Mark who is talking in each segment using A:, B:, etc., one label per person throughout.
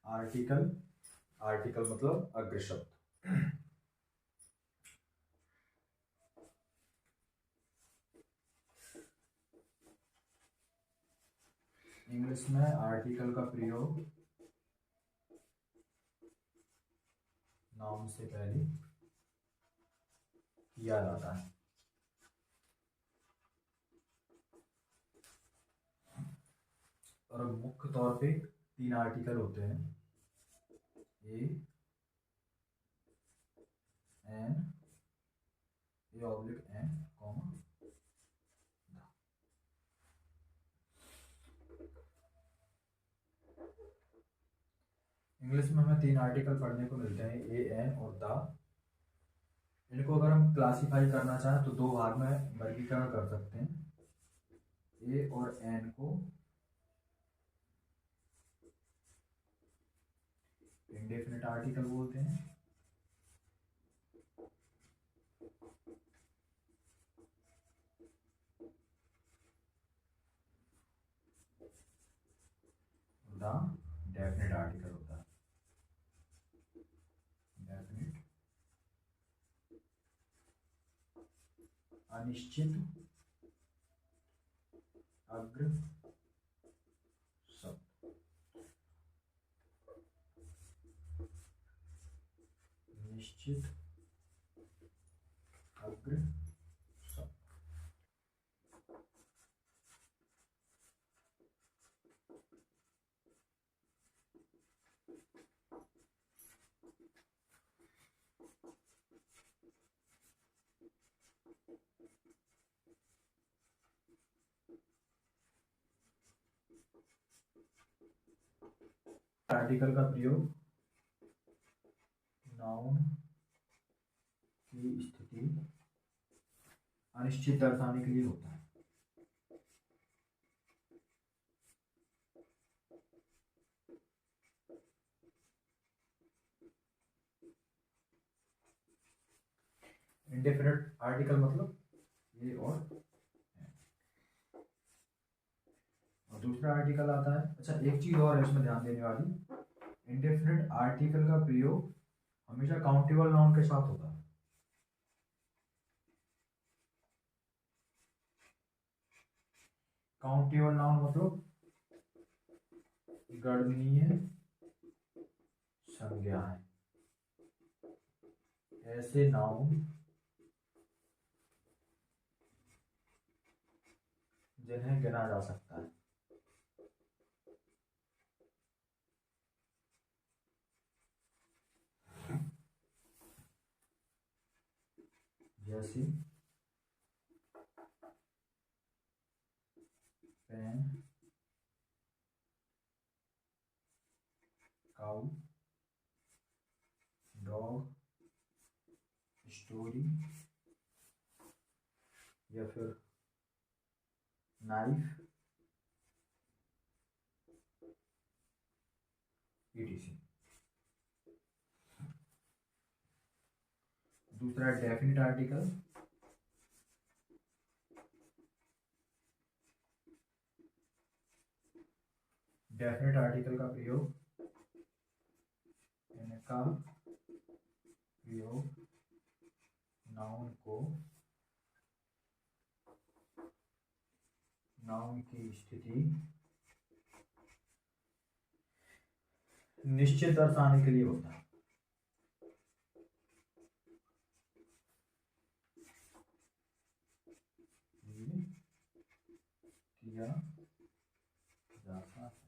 A: Article, article मतलब अग्र शब्द। इंग्लिश में आर्टिकल का प्रयोग नाउन से पहले किया जाता है। और मुख्य तौर पे 3 आर्टिकल होते हैं, A, an, A oblique an, comma the. English में हमें 3 आर्टिकल पढ़ने को मिलते हैं, ए, एन और द। इनको अगर हम क्लासिफाई करना चाहें तो 2 भाग में वर्गीकरण कर सकते हैं। ए और एन को इंडेफिनिट आर्टिकल बोलते हैं, द डेफिनिट आर्टिकल होता है। डेफिनिट अनिश्चित अग्र शब्द। निश्चित अग्र शब्द। आर्टिकल का प्रयोग नाउन की स्थिति अनिश्चित दर्शाने के लिए होता है। इंडेफिनिट आर्टिकल मतलब ये और दूसरा आर्टिकल आता है। अच्छा, एक चीज और है इसमें ध्यान देने वाली, इंडेफिनिट आर्टिकल का प्रयोग हमेशा काउंटेबल नाउन के साथ होता है। काउंटेबल नाउन मतलब गणनीय संज्ञा है, ऐसे नाउन जिन्हें गिना जा सकता है। जैसे पेन, काउ, डॉग, स्टोरी, या फिर नाइफ, etc। दूसरा डेफिनिट आर्टिकल, डेफिनिट आर्टिकल का प्रयोग, इनका प्रयोग नाउन को नाउन की स्थिति निश्चित दर्शाने के लिए होता है। किया जाता है।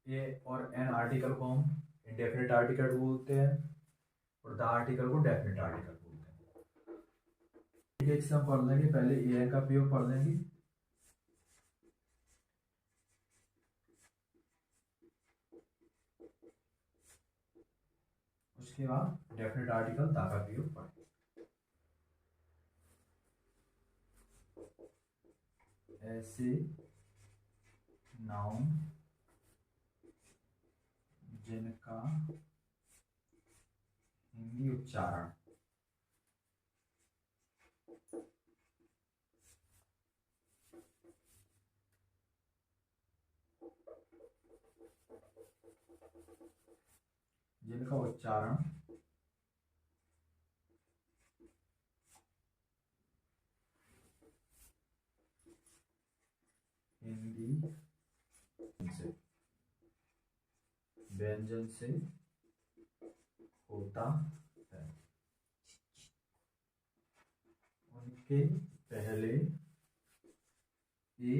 A: ए और एन आर्टिकल को हम इंडेफिनिट आर्टिकल बोलते हैं और द आर्टिकल को डेफिनिट आर्टिकल बोलते हैं। एक से हम पढ़ लेंगे, पहले ए एन का प्रयोग पढ़ लेंगे। उसके उसके बाद डेफिनेट आर्टिकल दा का प्रयोग पढ़ें। ऐसे नाउन जिनका हिंदी उच्चारण जिनका उच्चारण हिंदी से व्यंजन से होता है उनके पहले ए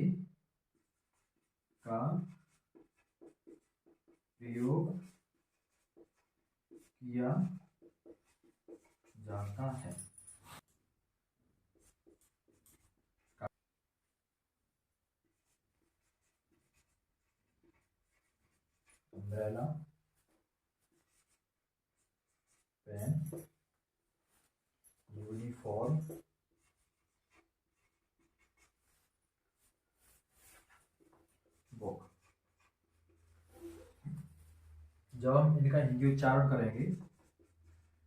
A: का प्रयोग किया जाता है। Umbrella, pen, uniform, book. जब हम इनका हिंदी उच्चारण करेंगे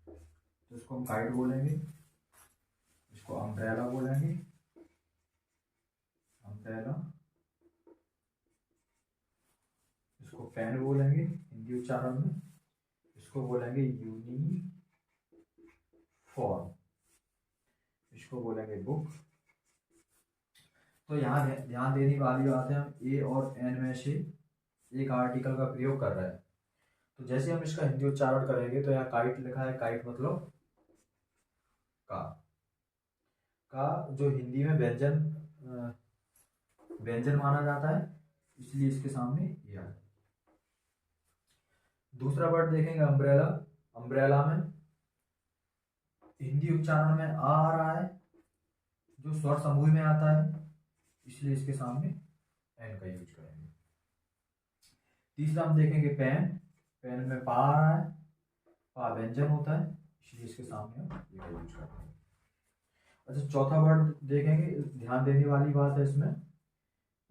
A: तो इसको हम काइट बोलेंगे, इसको अम्ब्रेला बोलेंगे, अम्ब्रेला, इसको पेन बोलेंगे हिंदी उच्चारण में, इसको बोलेंगे यूनिफॉर्म, इसको बोलेंगे बुक। तो यहाँ ध्यान देने वाली बात है, हम ए और एन में से एक आर्टिकल का प्रयोग कर रहे हैं। तो जैसे हम इसका हिंदी उच्चारण करेंगे तो यहाँ काइट लिखा है, काइट मतलब का। का जो हिंदी में व्यंजन माना जाता है, इसलिए इसके सामने ये आ। दूसरा वर्ड देखेंगे अम्ब्रेला। अम्ब्रेला में हिंदी उच्चारण में आ रहा है, जो स्वर समूह में आता है, इसलिए इसके सामने एन का यूज करेंगे। तीसरा हम देखेंगे पेन। पेन में पा आ रहा है, पा व्यंजन होता है, इसलिए इसके सामने हम ये का यूज करते हैं। अच्छा, चौथा वर्ड देखेंगे, ध्यान देने वाली बात है इसमें,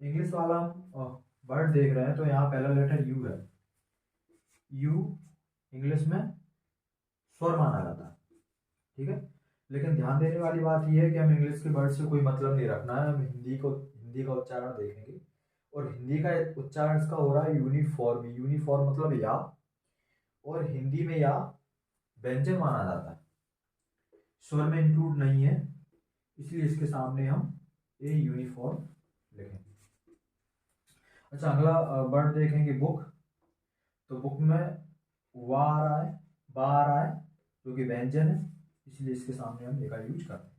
A: इंग्लिश वाला हम वर्ड देख रहे हैं तो यहाँ पहला लेटर यू है। यू इंग्लिश में स्वर माना जाता है, ठीक है। लेकिन ध्यान देने वाली बात यह है कि हम इंग्लिश के वर्ड से कोई मतलब नहीं रखना है, हम हिंदी का उच्चारण देखेंगे। और हिंदी का उच्चारण इसका हो रहा है यूनिफॉर्म। यूनिफॉर्म मतलब या, और हिंदी में या व्यंजन माना जाता है, स्वर में इंक्लूड नहीं है, इसलिए इसके सामने हम ए यूनिफॉर्म लिखेंगे। अच्छा, अगला वर्ड देखेंगे बुक। तो बुक में वा आ रहा है, बा आ रहा है, जो कि व्यंजन है, इसलिए इसके सामने हम ए का यूज करते हैं।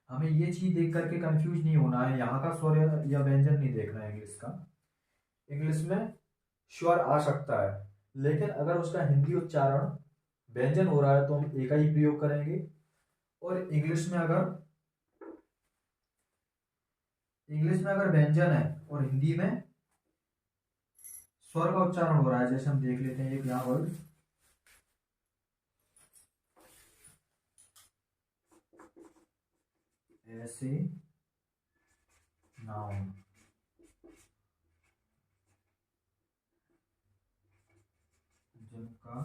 A: हमें ये चीज देख करके कंफ्यूज नहीं होना है, यहाँ का स्वर या व्यंजन नहीं देखना है इंग्लिश का। इंग्लिश में स्वर आ सकता है, लेकिन अगर उसका हिंदी उच्चारण व्यंजन हो रहा है तो हम ए का ही प्रयोग करेंगे। और इंग्लिश में अगर व्यंजन है और हिंदी में स्वर का उच्चारण हो रहा है, जैसे हम देख लेते हैं एक यहाँ वर्ड, ऐसे नाउन जिनका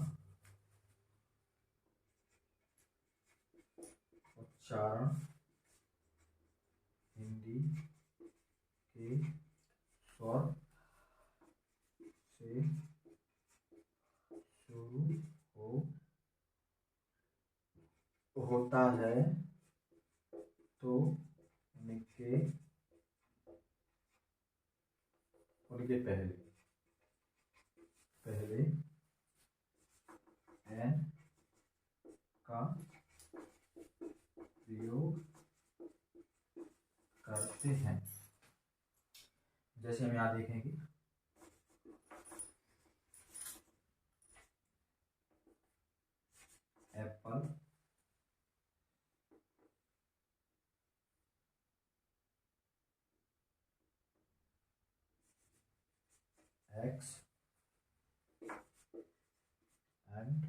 A: उच्चारण हिंदी के स्वर से शुरू होता है तो उनके पहले एन का प्रयोग करते हैं। जैसे हम यहाँ देखेंगे, apple, axe, and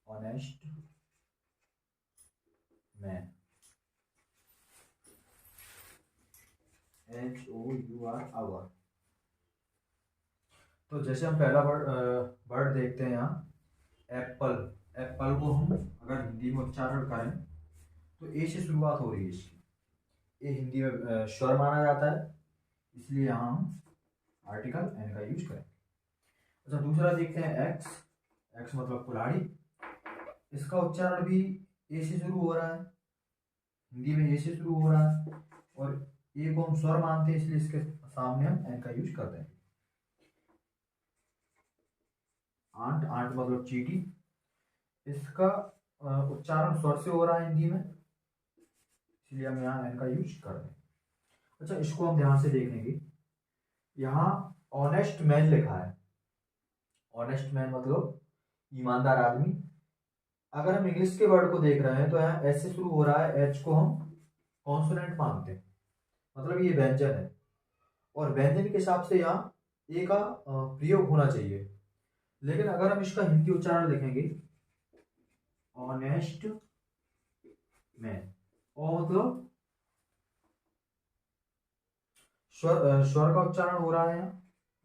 A: honest man, HOUR hour. तो जैसे हम पहला वर्ड देखते हैं यहाँ एप्पल। एप्पल को हम अगर हिंदी में उच्चारण करें तो ए से शुरुआत हो रही है इसकी, ये हिंदी में स्वर माना जाता है, इसलिए यहाँ हम आर्टिकल एन का यूज करें। अच्छा, दूसरा देखते हैं एक्स। एक्स मतलब कुल्हाड़ी, इसका उच्चारण भी ए से शुरू हो रहा है, हिंदी में ए से शुरू हो रहा है और ए को हम स्वर मानते हैं, इसलिए इसके सामने हम एन का यूज करते हैं। आंट, आंट मतलब चींटी, इसका उच्चारण स्वर से हो रहा है हिंदी में, इसलिए हम यहाँ एन का यूज कर रहे हैं। अच्छा, इसको हम ध्यान से देखेंगे, यहाँ ऑनेस्ट मैन लिखा है। ऑनेस्ट मैन मतलब ईमानदार आदमी। अगर हम इंग्लिश के वर्ड को देख रहे हैं तो यहाँ एच से शुरू हो रहा है, एच को हम कॉन्सोनेंट मानते हैं, मतलब ये व्यंजन है और व्यंजन के हिसाब से यहाँ ए का प्रयोग होना चाहिए। लेकिन अगर हम इसका हिंदी उच्चारण लिखेंगे ऑनेस्ट मैन, और मतलब स्वर का उच्चारण हो रहा है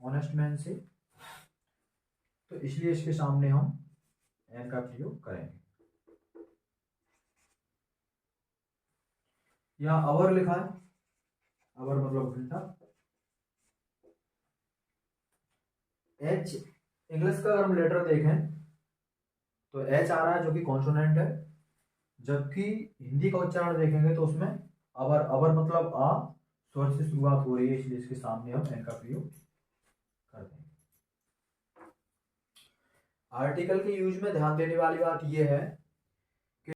A: ऑनेस्ट मैन से, तो इसलिए इसके सामने हम एन का प्रयोग करेंगे। यहाँ अवर लिखा है, अवर मतलब घंटा। एच, इंग्लिश का अगर हम लेटर देखें तो एच आ रहा है जो कि कॉन्सोनेंट है, जबकि हिंदी का उच्चारण देखेंगे तो उसमें अवर, अवर मतलब आ, स्वर से शुरुआत हो रही है, इसलिए इसके सामने हम एन का प्रयोग करते हैं। आर्टिकल के यूज में ध्यान देने वाली बात यह है